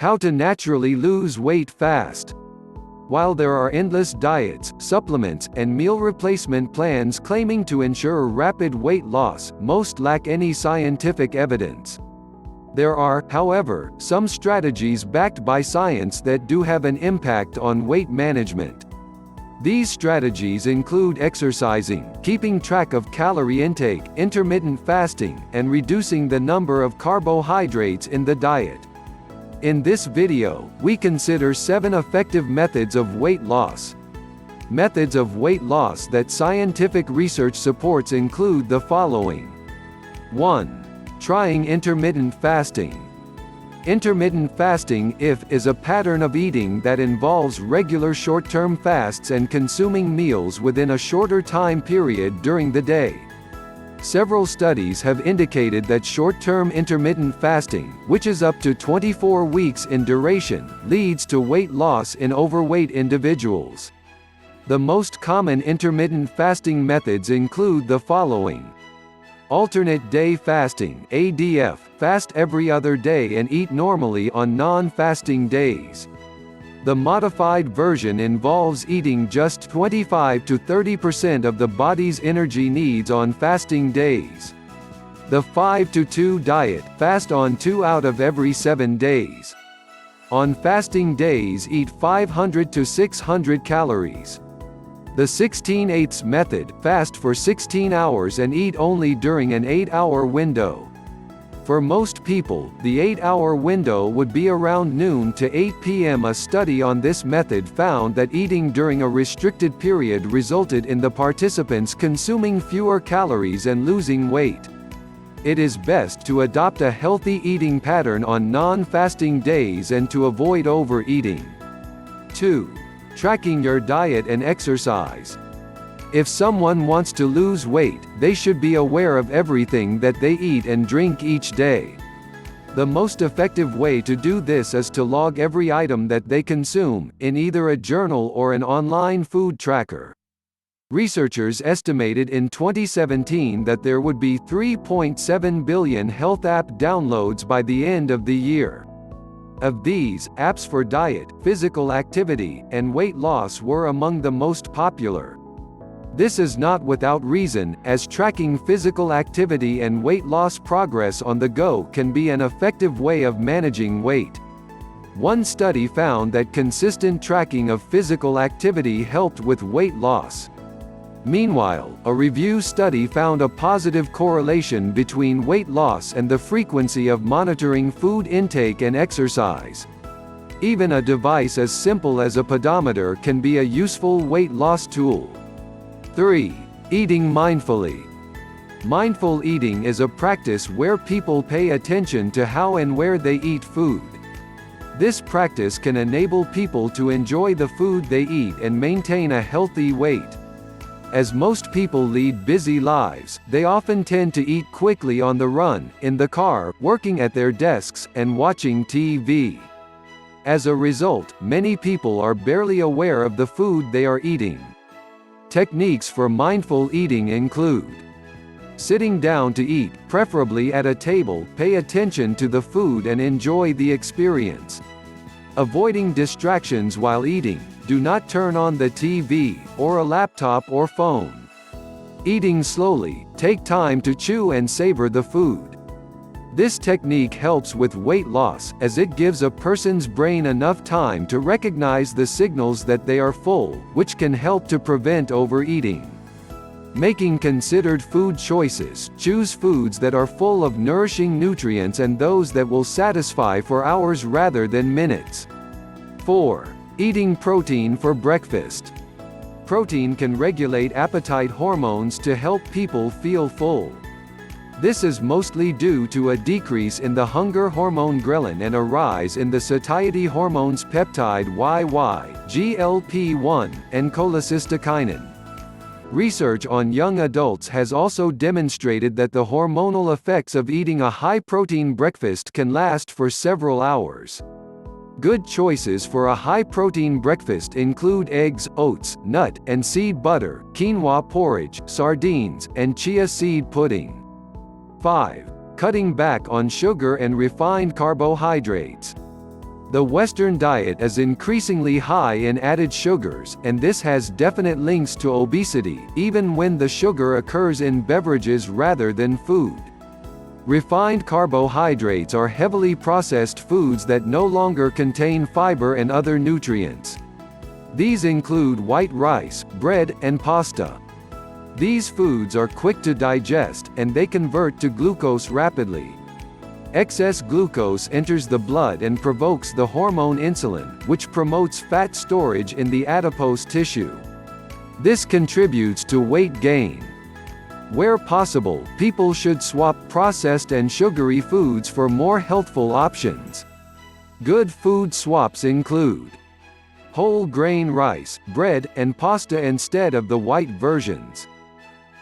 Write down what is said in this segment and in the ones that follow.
How to naturally lose weight fast. While there are endless diets, supplements, and meal replacement plans claiming to ensure rapid weight loss, most lack any scientific evidence. There are, however, some strategies backed by science that do have an impact on weight management. These strategies include exercising, keeping track of calorie intake, intermittent fasting, and reducing the number of carbohydrates in the diet. In this video, we consider 7 effective methods of weight loss. Methods of weight loss that scientific research supports include the following. 1. Trying intermittent fasting. Intermittent fasting is a pattern of eating that involves regular short-term fasts and consuming meals within a shorter time period during the day. Several studies have indicated that short-term intermittent fasting, which is up to 24 weeks in duration, leads to weight loss in overweight individuals. The most common intermittent fasting methods include the following. Alternate day fasting (ADF), fast every other day and eat normally on non-fasting days. The modified version involves eating just 25 to 30% of the body's energy needs on fasting days. The 5-to-2 diet, fast on 2 out of every 7 days. On fasting days eat 500 to 600 calories. The 16/8 method, fast for 16 hours and eat only during an 8-hour window. For most people, the 8-hour window would be around noon to 8 p.m. A study on this method found that eating during a restricted period resulted in the participants consuming fewer calories and losing weight. It is best to adopt a healthy eating pattern on non-fasting days and to avoid overeating. 2. Tracking your diet and exercise. If someone wants to lose weight, they should be aware of everything that they eat and drink each day. The most effective way to do this is to log every item that they consume, in either a journal or an online food tracker. Researchers estimated in 2017 that there would be 3.7 billion health app downloads by the end of the year. Of these, apps for diet, physical activity, and weight loss were among the most popular. This is not without reason, as tracking physical activity and weight loss progress on the go can be an effective way of managing weight. One study found that consistent tracking of physical activity helped with weight loss. Meanwhile, a review study found a positive correlation between weight loss and the frequency of monitoring food intake and exercise. Even a device as simple as a pedometer can be a useful weight loss tool. 3. Eating mindfully. Mindful eating is a practice where people pay attention to how and where they eat food. This practice can enable people to enjoy the food they eat and maintain a healthy weight. As most people lead busy lives, they often tend to eat quickly on the run, in the car, working at their desks, and watching TV. As a result, many people are barely aware of the food they are eating. Techniques for mindful eating include sitting down to eat, preferably at a table, pay attention to the food and enjoy the experience. Avoiding distractions while eating, do not turn on the TV, or a laptop or phone. Eating slowly, take time to chew and savor the food. This technique helps with weight loss, as it gives a person's brain enough time to recognize the signals that they are full, which can help to prevent overeating. Making considered food choices, choose foods that are full of nourishing nutrients and those that will satisfy for hours rather than minutes. 4. Eating protein for breakfast. Protein can regulate appetite hormones to help people feel full. This is mostly due to a decrease in the hunger hormone ghrelin and a rise in the satiety hormones peptide YY, GLP-1, and cholecystokinin. Research on young adults has also demonstrated that the hormonal effects of eating a high-protein breakfast can last for several hours. Good choices for a high-protein breakfast include eggs, oats, nut and seed butter, quinoa porridge, sardines, and chia seed pudding. 5. Cutting back on sugar and refined carbohydrates. The Western diet is increasingly high in added sugars, and this has definite links to obesity, even when the sugar occurs in beverages rather than food. Refined carbohydrates are heavily processed foods that no longer contain fiber and other nutrients. These include white rice, bread, and pasta. These foods are quick to digest, and they convert to glucose rapidly. Excess glucose enters the blood and provokes the hormone insulin, which promotes fat storage in the adipose tissue. This contributes to weight gain. Where possible, people should swap processed and sugary foods for more healthful options. Good food swaps include whole grain rice, bread, and pasta instead of the white versions.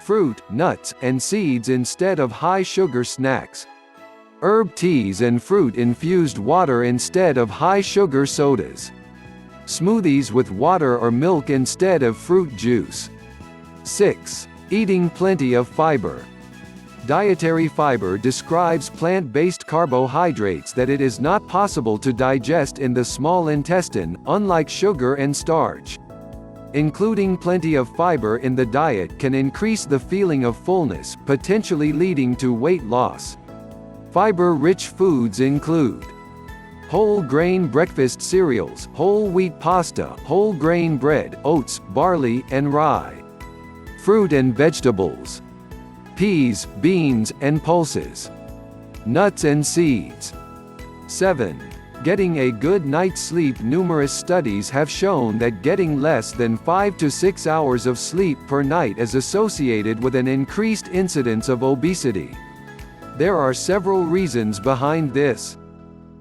Fruit, nuts, and seeds instead of high-sugar snacks. Herb teas and fruit-infused water instead of high-sugar sodas. Smoothies with water or milk instead of fruit juice. 6. Eating plenty of fiber. Dietary fiber describes plant-based carbohydrates that it is not possible to digest in the small intestine, unlike sugar and starch. Including plenty of fiber in the diet can increase the feeling of fullness, potentially leading to weight loss. Fiber-rich foods include whole grain breakfast cereals, whole wheat pasta, whole grain bread, oats, barley, and rye. Fruit and vegetables. Peas, beans, and pulses. Nuts and seeds. 7. Getting a good night's sleep. Numerous studies have shown that getting less than 5 to 6 hours of sleep per night is associated with an increased incidence of obesity. There are several reasons behind this.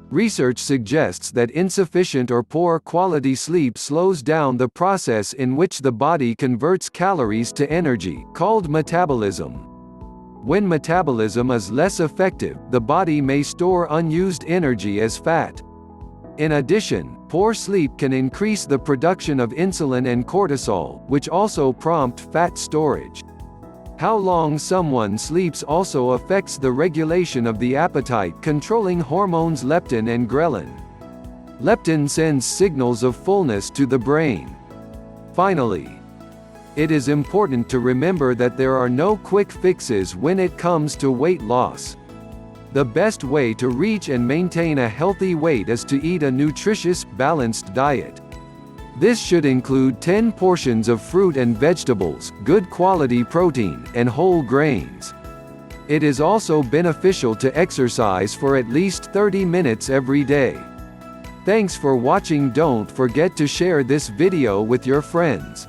Research suggests that insufficient or poor quality sleep slows down the process in which the body converts calories to energy, called metabolism. When metabolism is less effective, the body may store unused energy as fat. In addition, poor sleep can increase the production of insulin and cortisol, which also prompt fat storage. How long someone sleeps also affects the regulation of the appetite, controlling hormones leptin and ghrelin. Leptin sends signals of fullness to the brain. Finally, it is important to remember that there are no quick fixes when it comes to weight loss. The best way to reach and maintain a healthy weight is to eat a nutritious, balanced diet. This should include 10 portions of fruit and vegetables, good quality protein, and whole grains. It is also beneficial to exercise for at least 30 minutes every day. Thanks for watching. Don't forget to share this video with your friends.